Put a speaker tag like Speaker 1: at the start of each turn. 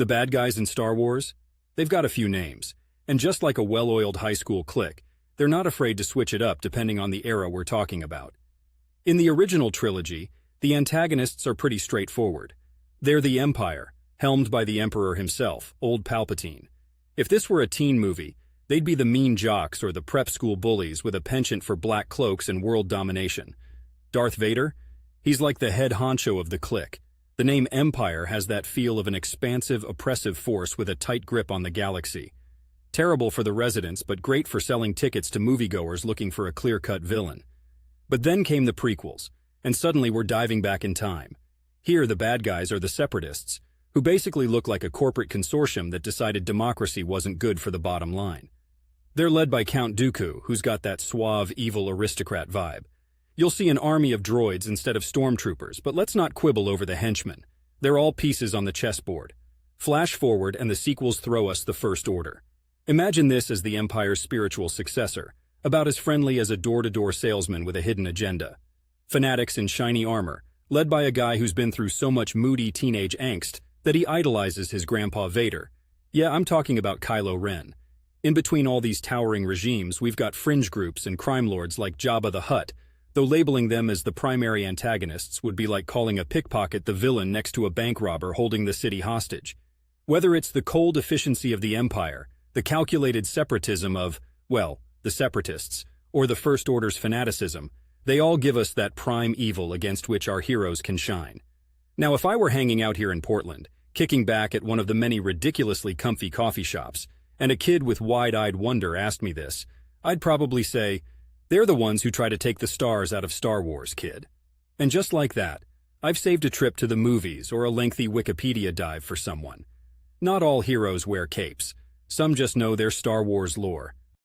Speaker 1: The bad guys in Star Wars? They've got a few names, and just like a well-oiled high school clique, they're not afraid to switch it up depending on the era we're talking about. In the original trilogy, the antagonists are pretty straightforward. They're the Empire, helmed by the Emperor himself, Old Palpatine. If this were a teen movie, they'd be the mean jocks or the prep school bullies with a penchant for black cloaks and world domination. Darth Vader? He's like the head honcho of the clique. The name Empire has that feel of an expansive, oppressive force with a tight grip on the galaxy. Terrible for the residents, but great for selling tickets to moviegoers looking for a clear-cut villain. But then came the prequels, and suddenly we're diving back in time. Here, the bad guys are the Separatists, who basically look like a corporate consortium that decided democracy wasn't good for the bottom line. They're led by Count Dooku, who's got that suave, evil aristocrat vibe. You'll see an army of droids instead of stormtroopers, but let's not quibble over the henchmen. They're all pieces on the chessboard. Flash forward and the sequels throw us the First Order. Imagine this as the Empire's spiritual successor, about as friendly as a door-to-door salesman with a hidden agenda. Fanatics in shiny armor, led by a guy who's been through so much moody teenage angst that he idolizes his grandpa Vader. Yeah, I'm talking about Kylo Ren. In between all these towering regimes, we've got fringe groups and crime lords like Jabba the Hutt, though labeling them as the primary antagonists would be like calling a pickpocket the villain next to a bank robber holding the city hostage. Whether it's the cold efficiency of the Empire, the calculated separatism of, well, the Separatists, or the First Order's fanaticism, they all give us that prime evil against which our heroes can shine. Now, if I were hanging out here in Portland, kicking back at one of the many ridiculously comfy coffee shops, and a kid with wide-eyed wonder asked me this, I'd probably say, "They're the ones who try to take the stars out of Star Wars, kid." And just like that, I've saved a trip to the movies or a lengthy Wikipedia dive for someone. Not all heroes wear capes. Some just know their Star Wars lore.